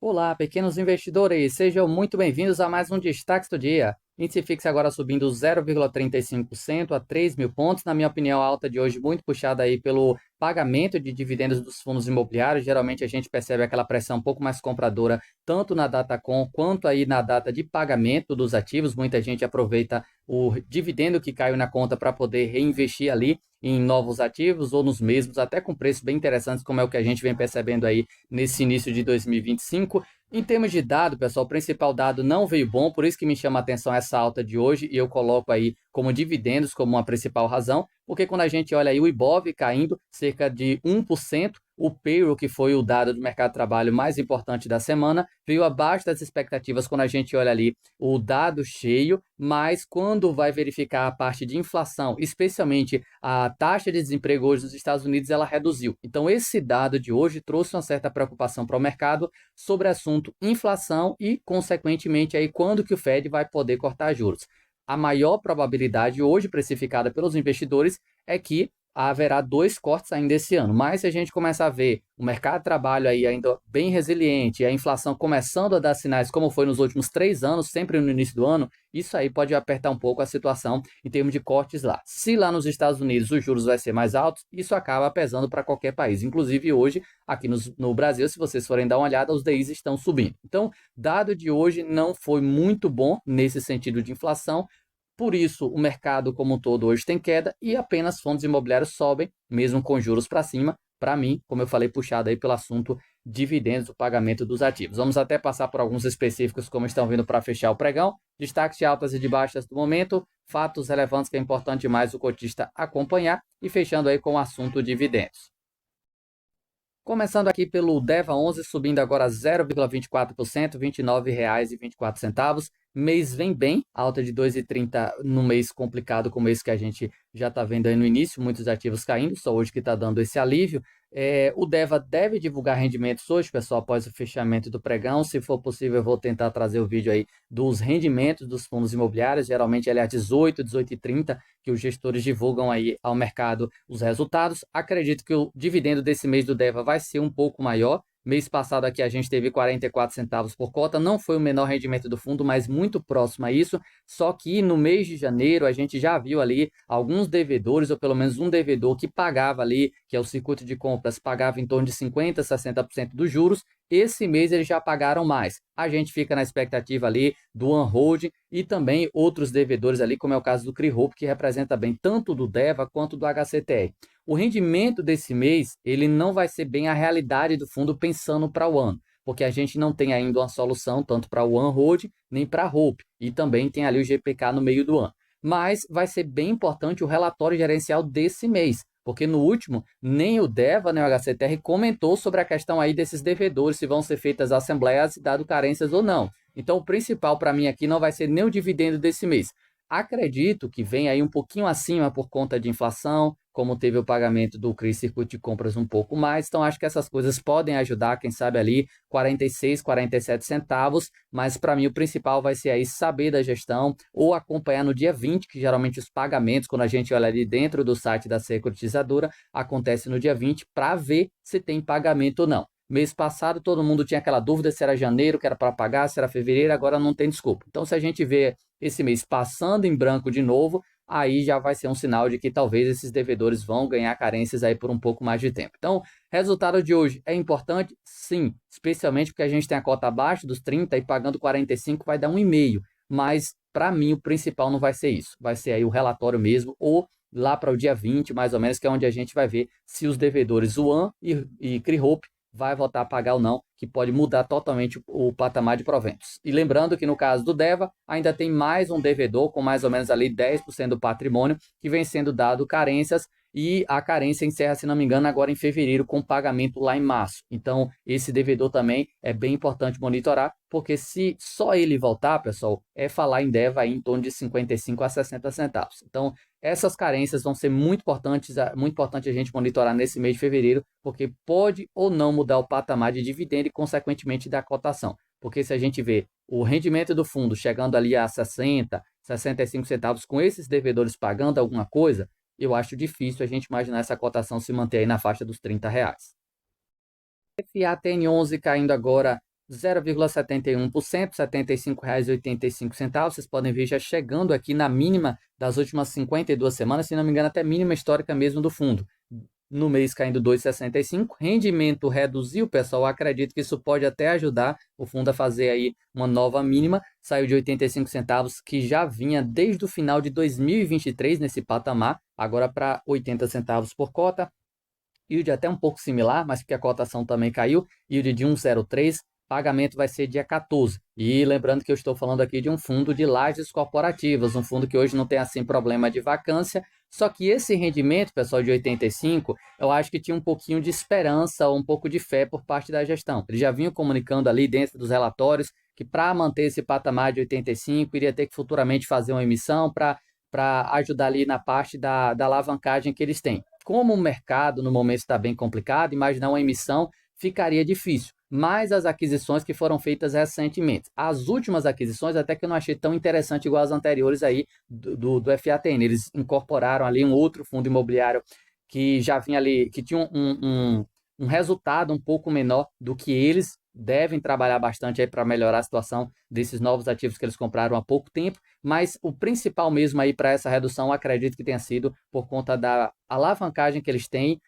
Olá, pequenos investidores, sejam muito bem-vindos a mais um Destaque do Dia. Índice FIX agora subindo 0,35% a 3 mil pontos. Na minha opinião, a alta de hoje muito puxada aí pelo pagamento de dividendos dos fundos imobiliários. Geralmente a gente percebe aquela pressão um pouco mais compradora, tanto na Datacom quanto aí na data de pagamento dos ativos. Muita gente aproveita o dividendo que caiu na conta para poder reinvestir ali em novos ativos ou nos mesmos, até com preços bem interessantes, como é o que a gente vem percebendo aí nesse início de 2025. Em termos de dado, pessoal, o principal dado não veio bom, por isso que me chama a atenção essa alta de hoje e eu coloco aí como dividendos como uma principal razão, porque quando a gente olha aí o Ibov caindo cerca de 1%, o payroll, que foi o dado do mercado de trabalho mais importante da semana, veio abaixo das expectativas quando a gente olha ali o dado cheio, mas quando vai verificar a parte de inflação, especialmente a taxa de desemprego hoje nos Estados Unidos, ela reduziu. Então esse dado de hoje trouxe uma certa preocupação para o mercado sobre o assunto inflação e, consequentemente, aí quando que o Fed vai poder cortar juros. A maior probabilidade hoje precificada pelos investidores é que haverá dois cortes ainda esse ano. Mas se a gente começar a ver o mercado de trabalho aí ainda bem resiliente, a inflação começando a dar sinais como foi nos últimos 3 anos, sempre no início do ano, isso aí pode apertar um pouco a situação em termos de cortes lá. Se lá nos Estados Unidos os juros vai ser mais altos, isso acaba pesando para qualquer país. Inclusive hoje, aqui no Brasil, se vocês forem dar uma olhada, os DIs estão subindo. Então, dado de hoje não foi muito bom nesse sentido de inflação, por isso, o mercado como um todo hoje tem queda e apenas fundos imobiliários sobem, mesmo com juros para cima. Para mim, como eu falei, puxado aí pelo assunto dividendos, o pagamento dos ativos. Vamos até passar por alguns específicos, como estão vindo para fechar o pregão. Destaques de altas e de baixas do momento, fatos relevantes que é importante mais o cotista acompanhar e fechando aí com o assunto dividendos. Começando aqui pelo DEVA 11, subindo agora 0,24%, R$ 29,24. Mês vem bem, alta de 2,30 no mês complicado como esse que a gente já está vendo aí no início, muitos ativos caindo, só hoje que está dando esse alívio. O DEVA deve divulgar rendimentos hoje, pessoal, após o fechamento do pregão. Se for possível, eu vou tentar trazer o vídeo aí dos rendimentos dos fundos imobiliários. Geralmente ele é às 18, 18h30, que os gestores divulgam aí ao mercado os resultados. Acredito que o dividendo desse mês do DEVA vai ser um pouco maior. Mês passado aqui a gente teve 44 centavos por cota, não foi o menor rendimento do fundo, mas muito próximo a isso. Só que no mês de janeiro a gente já viu ali alguns devedores, ou pelo menos um devedor que pagava ali, que é o circuito de compras, pagava em torno de 50, 60% dos juros. Esse mês eles já pagaram mais. A gente fica na expectativa ali do OneHold e também outros devedores ali, como é o caso do CRI-Hope, que representa bem tanto do DEVA quanto do HCTR. O rendimento desse mês, ele não vai ser bem a realidade do fundo pensando para o ano, porque a gente não tem ainda uma solução tanto para o OneHold nem para a Hope, e também tem ali o GPK no meio do ano. Mas vai ser bem importante o relatório gerencial desse mês, porque no último, nem o DEVA, nem o HCTR comentou sobre a questão aí desses devedores, se vão ser feitas assembleias, dado carências ou não. Então, o principal para mim aqui não vai ser nem o dividendo desse mês. Acredito que vem aí um pouquinho acima por conta de inflação, como teve o pagamento do CRI Circuito de Compras um pouco mais, então acho que essas coisas podem ajudar, quem sabe ali 46, 47 centavos, mas para mim o principal vai ser aí saber da gestão ou acompanhar no dia 20, que geralmente os pagamentos, quando a gente olha ali dentro do site da securitizadora, acontece no dia 20 para ver se tem pagamento ou não. Mês passado todo mundo tinha aquela dúvida se era janeiro que era para pagar, se era fevereiro, agora não tem desculpa. Então se a gente vê esse mês passando em branco de novo, aí já vai ser um sinal de que talvez esses devedores vão ganhar carências aí por um pouco mais de tempo. Então, resultado de hoje é importante? Sim, especialmente porque a gente tem a cota abaixo dos 30 e pagando 45 vai dar 1,5, mas para mim o principal não vai ser isso, vai ser aí o relatório mesmo, ou lá para o dia 20, mais ou menos, que é onde a gente vai ver se os devedores One e CRI-Hope vai voltar a pagar ou não, que pode mudar totalmente o patamar de proventos. E lembrando que no caso do DEVA, ainda tem mais um devedor com mais ou menos ali 10% do patrimônio que vem sendo dado carências e a carência encerra, se não me engano, agora em fevereiro com pagamento lá em março. Então, esse devedor também é bem importante monitorar, porque se só ele voltar, pessoal, é falar em DEVA aí em torno de 55 a 60 centavos. Então, essas carências vão ser muito importante a gente monitorar nesse mês de fevereiro, porque pode ou não mudar o patamar de dividendo e, consequentemente, da cotação. Porque se a gente vê o rendimento do fundo chegando ali a 60, 65 centavos, com esses devedores pagando alguma coisa, eu acho difícil a gente imaginar essa cotação se manter aí na faixa dos R$ 30. FATN11 caindo agora 0,71%, R$ 75,85. Vocês podem ver já chegando aqui na mínima das últimas 52 semanas, se não me engano, até mínima histórica mesmo do fundo. No mês caindo 2,65, rendimento reduziu, pessoal, acredito que isso pode até ajudar o fundo a fazer aí uma nova mínima, saiu de 85 centavos, que já vinha desde o final de 2023 nesse patamar, agora para 80 centavos por cota, yield até um pouco similar, mas porque a cotação também caiu, yield de 1,03, pagamento vai ser dia 14. E lembrando que eu estou falando aqui de um fundo de lajes corporativas, um fundo que hoje não tem assim problema de vacância, só que esse rendimento, pessoal, de 85, eu acho que tinha um pouquinho de esperança, um pouco de fé por parte da gestão. Eles já vinham comunicando ali dentro dos relatórios que para manter esse patamar de 85, iria ter que futuramente fazer uma emissão para ajudar ali na parte da alavancagem que eles têm. Como o mercado no momento está bem complicado, imaginar uma emissão ficaria difícil. Mas as aquisições que foram feitas recentemente, as últimas aquisições até que eu não achei tão interessante igual as anteriores aí do FATN. Eles incorporaram ali um outro fundo imobiliário que já vinha ali, que tinha um resultado um pouco menor do que eles devem trabalhar bastante aí para melhorar a situação desses novos ativos que eles compraram há pouco tempo, mas o principal mesmo aí para essa redução, acredito que tenha sido por conta da alavancagem que eles têm,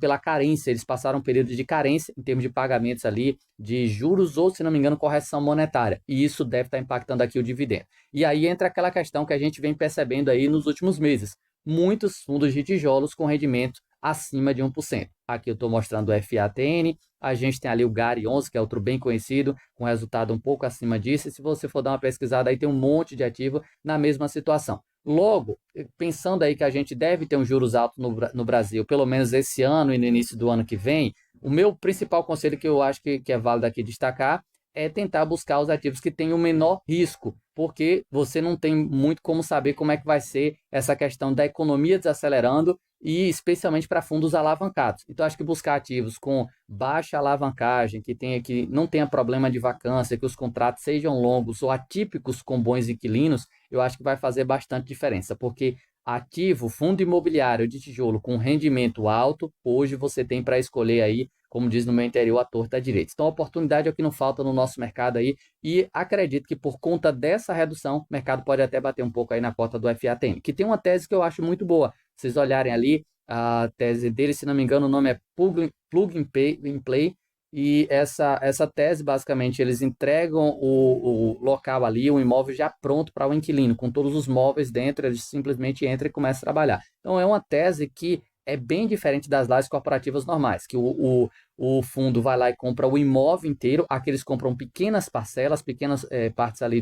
pela carência. Eles passaram um período de carência em termos de pagamentos ali, de juros ou, se não me engano, correção monetária, e isso deve estar impactando aqui o dividendo. E aí entra aquela questão que a gente vem percebendo aí nos últimos meses, muitos fundos de tijolos com rendimento acima de 1%. Aqui eu estou mostrando o FATN, a gente tem ali o GARI 11, que é outro bem conhecido, com resultado um pouco acima disso, e se você for dar uma pesquisada aí, tem um monte de ativo na mesma situação. Logo, pensando aí que a gente deve ter um juros altos no Brasil, pelo menos esse ano e no início do ano que vem, o meu principal conselho que eu acho que é válido aqui destacar é tentar buscar os ativos que têm o menor risco, porque você não tem muito como saber como é que vai ser essa questão da economia desacelerando e especialmente para fundos alavancados. Então, acho que buscar ativos com baixa alavancagem, que não tenha problema de vacância, que os contratos sejam longos ou atípicos com bons inquilinos, eu acho que vai fazer bastante diferença, porque ativo, fundo imobiliário de tijolo com rendimento alto, hoje você tem para escolher aí, como diz no meu interior, a torta à direita. Então, a oportunidade é o que não falta no nosso mercado aí, e acredito que por conta dessa redução, o mercado pode até bater um pouco aí na cota do FATM, que tem uma tese que eu acho muito boa. Vocês olharem ali, a tese dele, se não me engano, o nome é Plug and Play, e essa tese, basicamente, eles entregam o local ali, o imóvel já pronto para o inquilino, com todos os móveis dentro, eles simplesmente entram e começam a trabalhar. Então, é uma tese que é bem diferente das lajes corporativas normais, que o fundo vai lá e compra o imóvel inteiro, aqui eles compram pequenas parcelas, pequenas partes ali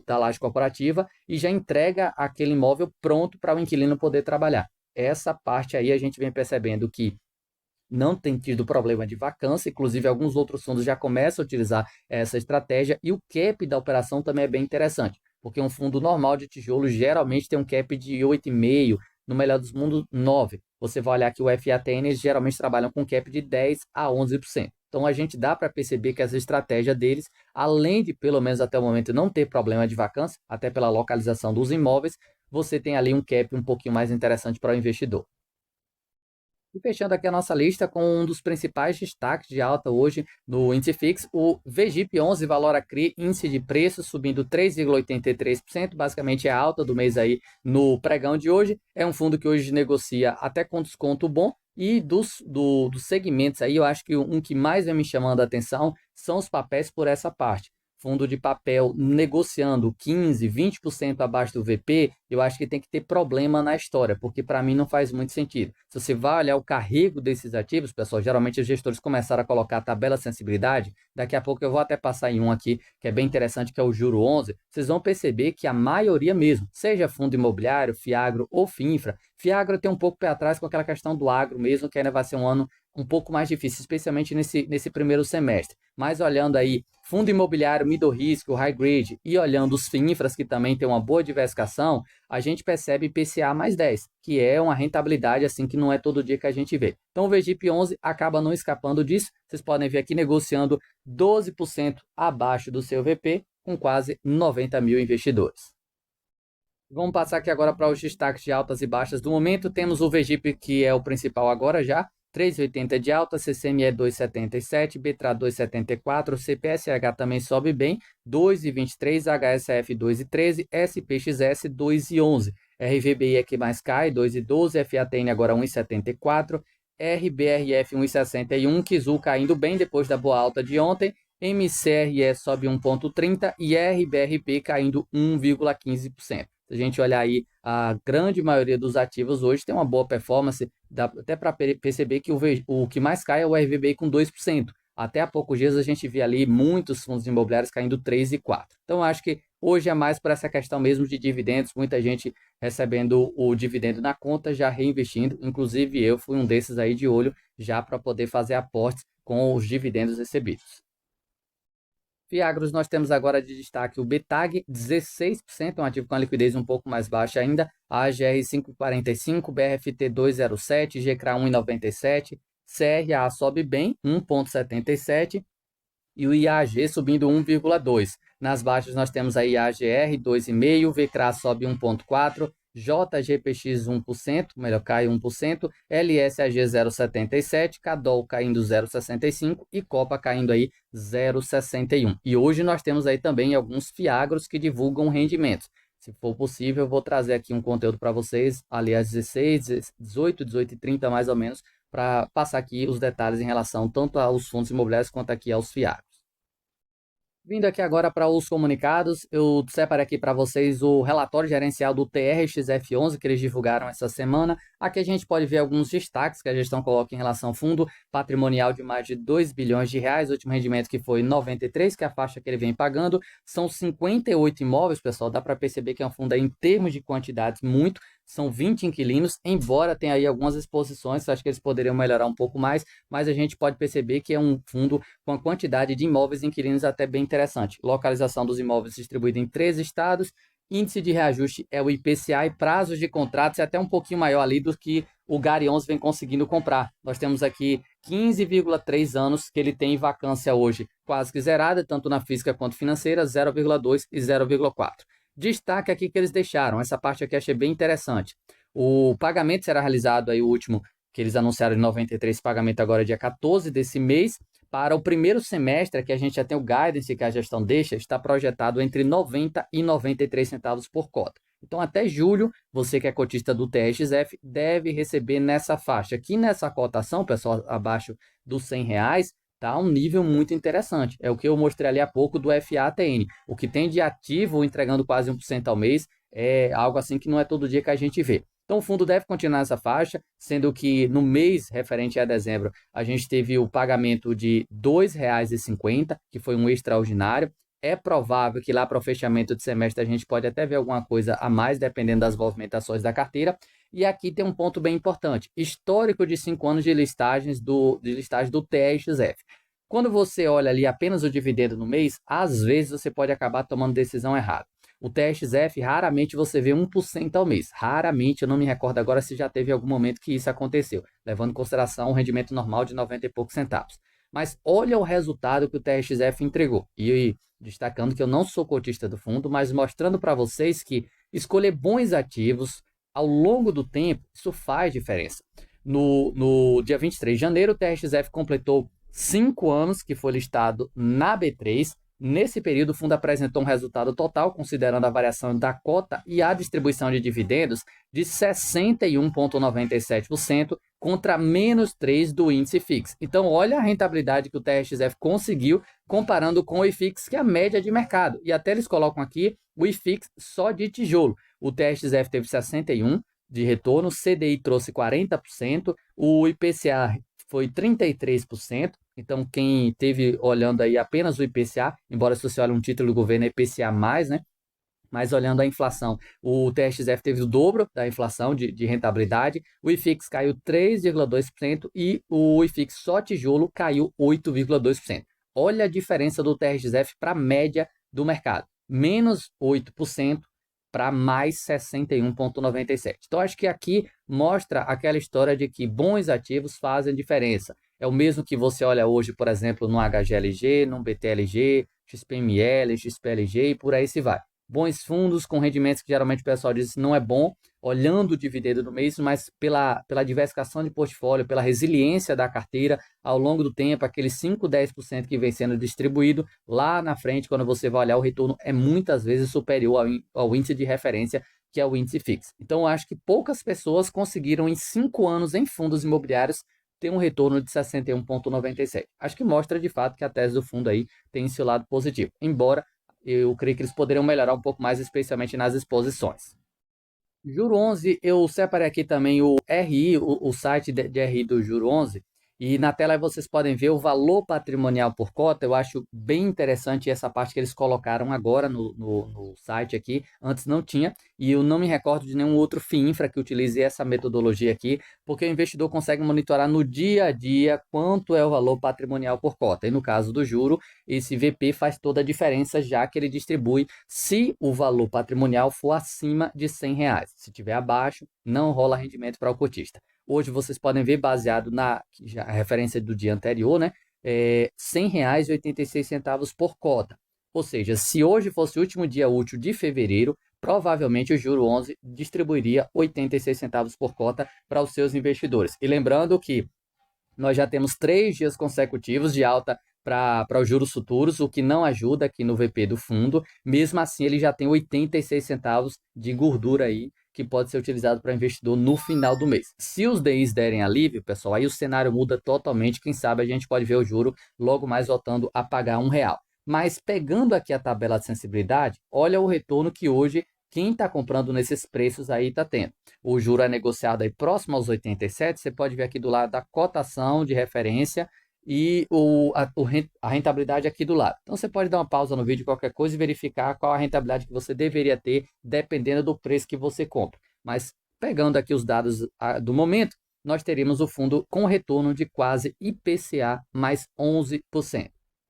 da laje corporativa, e já entrega aquele imóvel pronto para o inquilino poder trabalhar. Essa parte aí a gente vem percebendo que não tem tido problema de vacância, inclusive alguns outros fundos já começam a utilizar essa estratégia, e o cap da operação também é bem interessante, porque um fundo normal de tijolo geralmente tem um cap de 8,5%, no melhor dos mundos, 9%. Você vai olhar que o FATN, eles geralmente trabalham com cap de 10% a 11%. Então, a gente dá para perceber que essa estratégia deles, além de, pelo menos até o momento, não ter problema de vacância, até pela localização dos imóveis, você tem ali um cap um pouquinho mais interessante para o investidor. E fechando aqui a nossa lista com um dos principais destaques de alta hoje no índice FIX, o VGIP11 Valora CRI, índice de preços subindo 3,83%, basicamente é a alta do mês aí no pregão de hoje. É um fundo que hoje negocia até com desconto bom, e dos segmentos aí, eu acho que um que mais vem me chamando a atenção são os papéis por essa parte. Fundo de papel negociando 15%, 20% abaixo do VP, eu acho que tem que ter problema na história, porque para mim não faz muito sentido. Se você vai olhar o carrego desses ativos, pessoal, geralmente os gestores começaram a colocar a tabela sensibilidade, daqui a pouco eu vou até passar em um aqui, que é bem interessante, que é o Juro 11, vocês vão perceber que a maioria mesmo, seja fundo imobiliário, Fiagro ou Finfra, Fiagro tem um pouco pé atrás com aquela questão do agro mesmo, que ainda vai ser um ano um pouco mais difícil, especialmente nesse primeiro semestre. Mas olhando aí, fundo imobiliário, middle risk, o high grade, e olhando os FINFRAs, que também tem uma boa diversificação, a gente percebe IPCA mais 10, que é uma rentabilidade assim que não é todo dia que a gente vê. Então o VGIP 11 acaba não escapando disso. Vocês podem ver aqui negociando 12% abaixo do seu VP, com quase 90 mil investidores. Vamos passar aqui agora para os destaques de altas e baixas do momento. Temos o VGIP, que é o principal agora já, 3,80 de alta, CCME 2,77, BTRA 2,74, CPSH também sobe bem, 2,23, HSF 2,13, SPXS 2,11. RVBI é que mais cai, 2,12, FATN agora 1,74, RBRF 1,61, Kizu caindo bem depois da boa alta de ontem, MCRE sobe 1,30 e RBRP caindo 1,15%. Se a gente olhar aí, a grande maioria dos ativos hoje tem uma boa performance, dá até para perceber que o que mais cai é o RVBI com 2%. Até há poucos dias a gente via ali muitos fundos imobiliários caindo 3 e 4. Então, acho que hoje é mais por essa questão mesmo de dividendos, muita gente recebendo o dividendo na conta, já reinvestindo. Inclusive, eu fui um desses aí de olho já para poder fazer aportes com os dividendos recebidos. Fiagros, nós temos agora de destaque o BTAG, 16%, um ativo com a liquidez um pouco mais baixa ainda, AGR 5,45, BRFT 2,07, GCRA 1,97, CRA sobe bem, 1,77, e o IAG subindo 1,2. Nas baixas nós temos a IAGR 2,5, VCRA sobe 1,4, JGPX 1%, melhor, cai 1%, LSAG 0,77, CADOL caindo 0,65 e Copa caindo aí 0,61. E hoje nós temos aí também alguns fiagros que divulgam rendimentos. Se for possível, eu vou trazer aqui um conteúdo para vocês, ali às 16, 18, 18h30 mais ou menos, para passar aqui os detalhes em relação tanto aos fundos imobiliários quanto aqui aos fiagros. Vindo aqui agora para os comunicados, eu separei aqui para vocês o relatório gerencial do TRXF11 que eles divulgaram essa semana. Aqui a gente pode ver alguns destaques que a gestão coloca em relação ao fundo patrimonial de mais de 2 bilhões de reais, o último rendimento que foi 93, que é a faixa que ele vem pagando. São 58 imóveis, pessoal, dá para perceber que é um fundo aí, em termos de quantidades muito, são 20 inquilinos, embora tenha aí algumas exposições, acho que eles poderiam melhorar um pouco mais, mas a gente pode perceber que é um fundo com a quantidade de imóveis e inquilinos até bem interessante. Localização dos imóveis distribuída em 3 estados, índice de reajuste é o IPCA e prazos de contratos é até um pouquinho maior ali do que o Gari 11 vem conseguindo comprar. Nós temos aqui 15,3 anos que ele tem vacância hoje, quase que zerada, tanto na física quanto financeira, 0,2 e 0,4. Destaque aqui que eles deixaram, essa parte aqui achei bem interessante. O pagamento será realizado aí, o último que eles anunciaram de 93, pagamento agora dia 14 desse mês. Para o primeiro semestre, que a gente já tem o guidance que a gestão deixa, está projetado entre 90 e 93 centavos por cota. Então, até julho, você que é cotista do TRXF deve receber nessa faixa. Aqui nessa cotação, pessoal, abaixo dos R$ 100, tá um nível muito interessante. É o que eu mostrei ali há pouco do FATN. O que tem de ativo entregando quase 1% ao mês é algo assim que não é todo dia que a gente vê. Então, o fundo deve continuar nessa faixa, sendo que no mês referente a dezembro, a gente teve o pagamento de R$ 2,50, que foi um extraordinário. É provável que lá para o fechamento de semestre a gente pode até ver alguma coisa a mais, dependendo das movimentações da carteira. E aqui tem um ponto bem importante, histórico de 5 anos de listagem do TRXF. Quando você olha ali apenas o dividendo no mês, às vezes você pode acabar tomando decisão errada. O TRXF, raramente você vê 1% ao mês. Raramente, eu não me recordo agora se já teve algum momento que isso aconteceu, levando em consideração um rendimento normal de 90 e poucos centavos. Mas olha o resultado que o TRXF entregou. E destacando que eu não sou cotista do fundo, mas mostrando para vocês que escolher bons ativos ao longo do tempo, isso faz diferença. No dia 23 de janeiro, o TRXF completou 5 anos que foi listado na B3. Nesse período, o fundo apresentou um resultado total, considerando a variação da cota e a distribuição de dividendos, de 61,97% contra menos 3% do índice FIX. Então, olha a rentabilidade que o TRXF conseguiu comparando com o IFIX, que é a média de mercado. E até eles colocam aqui o IFIX só de tijolo. O TRXF teve 61% de retorno, CDI trouxe 40%, o IPCA foi 33%. Então, quem teve olhando aí apenas o IPCA, embora se você olha um título do governo é IPCA+, né? Mas olhando a inflação, o TRXF teve o dobro da inflação de rentabilidade, o IFIX caiu 3,2% e o IFIX só tijolo caiu 8,2%. Olha a diferença do TRXF para a média do mercado, menos 8% para mais 61,97%. Então, acho que aqui mostra aquela história de que bons ativos fazem diferença. É o mesmo que você olha hoje, por exemplo, no HGLG, no BTLG, XPML, XPLG e por aí se vai. bons fundos com rendimentos que geralmente o pessoal diz não é bom, olhando o dividendo do mês, mas pela diversificação de portfólio, pela resiliência da carteira ao longo do tempo, aqueles 5, 10% que vem sendo distribuído, lá na frente, quando você vai olhar, o retorno é muitas vezes superior ao índice de referência, que é o índice FIX. Então, eu acho que poucas pessoas conseguiram, em 5 anos em fundos imobiliários, ter um retorno de 61,97. Acho que mostra, de fato, que a tese do fundo aí tem esse lado positivo, embora eu creio que eles poderiam melhorar um pouco mais, especialmente nas exposições. Juro 11, eu separei aqui também o RI, o site de RI do Juro 11, e na tela aí vocês podem ver o valor patrimonial por cota. Eu acho bem interessante essa parte que eles colocaram agora no site aqui, antes não tinha, e eu não me recordo de nenhum outro FIINFRA que utilize essa metodologia aqui, porque o investidor consegue monitorar no dia a dia quanto é o valor patrimonial por cota, e no caso do juro, esse VP faz toda a diferença, já que ele distribui se o valor patrimonial for acima de R$ 100. Se tiver abaixo, não rola rendimento para o cotista. Hoje vocês podem ver, baseado na a referência do dia anterior, né? R$ 100,86 por cota. Ou seja, se hoje fosse o último dia útil de fevereiro, provavelmente o Juro 11 distribuiria 86 centavos por cota para os seus investidores. E lembrando que nós já temos 3 dias consecutivos de alta para os juros futuros, o que não ajuda aqui no VP do fundo. Mesmo assim, ele já tem 86 centavos de gordura aí, que pode ser utilizado para investidor no final do mês. Se os DIs derem alívio, pessoal, aí o cenário muda totalmente. Quem sabe a gente pode ver o juro logo mais voltando a pagar R$ 1. Mas pegando aqui a tabela de sensibilidade, olha o retorno que hoje quem está comprando nesses preços aí está tendo. O juro é negociado aí próximo aos 87, você pode ver aqui do lado da cotação de referência e a rentabilidade aqui do lado. Então você pode dar uma pausa no vídeo, qualquer coisa, e verificar qual a rentabilidade que você deveria ter, dependendo do preço que você compra. Mas pegando aqui os dados do momento, nós teríamos o fundo com retorno de quase IPCA mais 11%.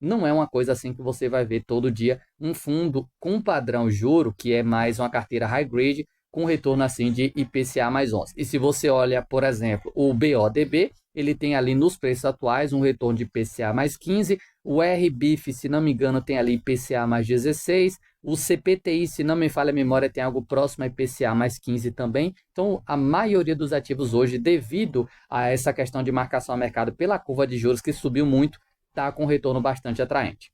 Não é uma coisa assim que você vai ver todo dia, um fundo com padrão juro, que é mais uma carteira high grade, com retorno assim de IPCA mais 11. E se você olha, por exemplo, o BODB, ele tem ali nos preços atuais um retorno de IPCA mais 15, o RBIF, se não me engano, tem ali IPCA mais 16, o CPTI, se não me falha a memória, tem algo próximo a IPCA mais 15 também. Então, a maioria dos ativos hoje, devido a essa questão de marcação a mercado pela curva de juros que subiu muito, está com retorno bastante atraente.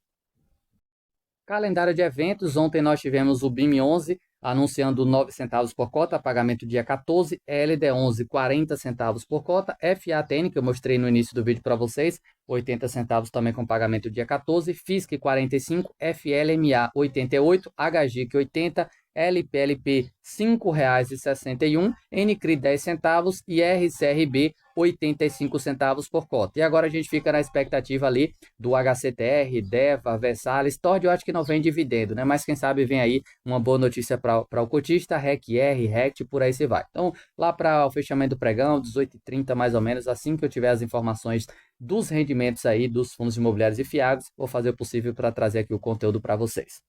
Calendário de eventos, ontem nós tivemos o BIM 11 anunciando 9 centavos por cota, pagamento dia 14, LD 11, 40 centavos por cota, FATN, que eu mostrei no início do vídeo para vocês, 80 centavos também com pagamento dia 14, FISC 45, FLMA 88, HGIC 80, LPLP R$ 5,61, NCRI 10 centavos e RCRB 85 centavos por cota. E agora a gente fica na expectativa ali do HCTR, DEVA, Versalhes. Tord eu acho que não vem dividendo, né? Mas quem sabe vem aí uma boa notícia para o cotista, REC-R, RECT, por aí você vai. Então, lá para o fechamento do pregão, 18h30 mais ou menos, assim que eu tiver as informações dos rendimentos aí dos fundos imobiliários e FIAGs, vou fazer o possível para trazer aqui o conteúdo para vocês.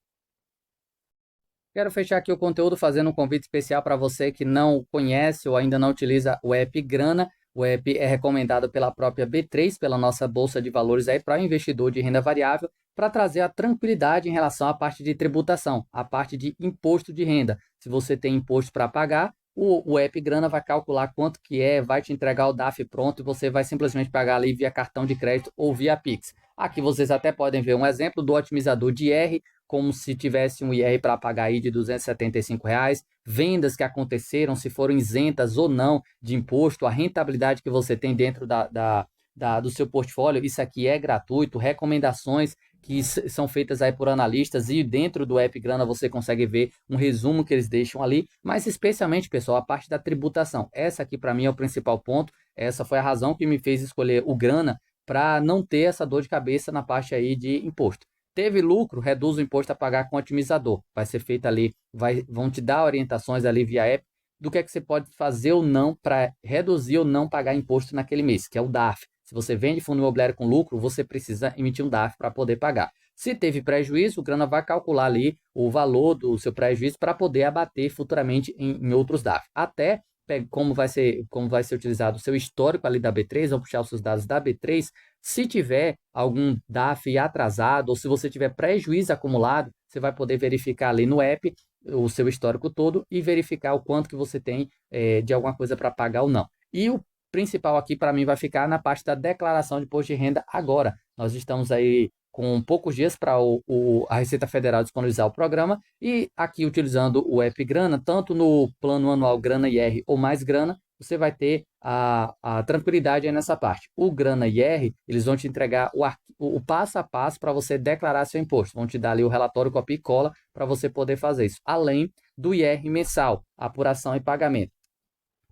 Quero fechar aqui o conteúdo fazendo um convite especial para você que não conhece ou ainda não utiliza o app Grana. O app é recomendado pela própria B3, pela nossa bolsa de valores aí para investidor de renda variável, para trazer a tranquilidade em relação à parte de tributação, à parte de imposto de renda. Se você tem imposto para pagar, o app Grana vai calcular quanto que é, vai te entregar o DAF pronto e você vai simplesmente pagar ali via cartão de crédito ou via Pix. Aqui vocês até podem ver um exemplo do otimizador de IR, como se tivesse um IR para pagar aí de R$ 275, vendas que aconteceram, se foram isentas ou não de imposto, a rentabilidade que você tem dentro do seu portfólio. Isso aqui é gratuito, recomendações que são feitas aí por analistas, e dentro do app Grana você consegue ver um resumo que eles deixam ali, mas especialmente, pessoal, a parte da tributação. Essa aqui para mim é o principal ponto, essa foi a razão que me fez escolher o Grana, para não ter essa dor de cabeça na parte aí de imposto. Teve lucro, reduz o imposto a pagar com otimizador. Vai ser feito ali, vão te dar orientações ali via app do que é que você pode fazer ou não para reduzir ou não pagar imposto naquele mês, que é o DAF. Se você vende fundo imobiliário com lucro, você precisa emitir um DAF para poder pagar. Se teve prejuízo, o Grana vai calcular ali o valor do seu prejuízo para poder abater futuramente em outros DAF. Até como vai ser utilizado o seu histórico ali da B3, vão puxar os seus dados da B3. Se tiver algum DAF atrasado ou se você tiver prejuízo acumulado, você vai poder verificar ali no app o seu histórico todo e verificar o quanto que você tem de alguma coisa para pagar ou não. E o principal aqui para mim vai ficar na parte da declaração de imposto de renda agora. Nós estamos aí com poucos dias para a Receita Federal disponibilizar o programa e aqui utilizando o app Grana, tanto no plano anual Grana IR ou Mais Grana, você vai ter a tranquilidade aí nessa parte. O Grana IR, eles vão te entregar o passo a passo para você declarar seu imposto. Vão te dar ali o relatório copia e cola para você poder fazer isso. Além do IR mensal, apuração e pagamento,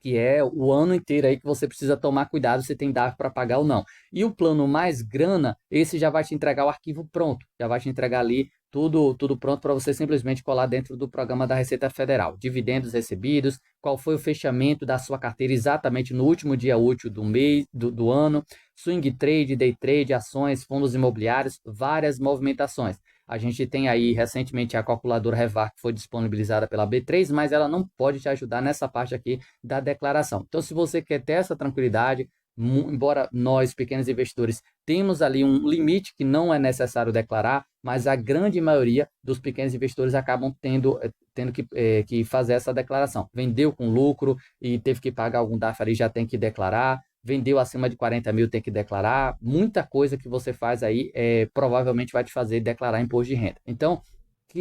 que é o ano inteiro aí que você precisa tomar cuidado se tem DARF para pagar ou não. E o plano Mais Grana, esse já vai te entregar o arquivo pronto, já vai te entregar ali tudo pronto para você simplesmente colar dentro do programa da Receita Federal. Dividendos recebidos, qual foi o fechamento da sua carteira exatamente no último dia útil do mês, do ano, swing trade, day trade, ações, fundos imobiliários, várias movimentações. A gente tem aí recentemente a calculadora Revar, que foi disponibilizada pela B3, mas ela não pode te ajudar nessa parte aqui da declaração. Então, se você quer ter essa tranquilidade, embora nós, pequenos investidores, temos ali um limite que não é necessário declarar, mas a grande maioria dos pequenos investidores acabam tendo que fazer essa declaração. Vendeu com lucro e teve que pagar algum DARF ali, já tem que declarar. Vendeu acima de 40 mil, tem que declarar. Muita coisa que você faz aí provavelmente vai te fazer declarar imposto de renda. Então,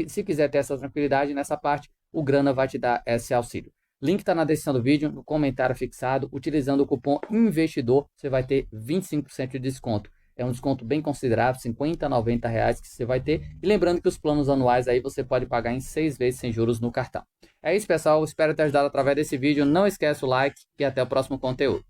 se quiser ter essa tranquilidade nessa parte, o Grana vai te dar esse auxílio. Link está na descrição do vídeo, no comentário fixado. Utilizando o cupom INVESTIDOR, você vai ter 25% de desconto. É um desconto bem considerável, R$50, R$90 que você vai ter. E lembrando que os planos anuais aí você pode pagar em 6 vezes sem juros no cartão. É isso, pessoal. Espero ter ajudado através desse vídeo. Não esquece o like e até o próximo conteúdo.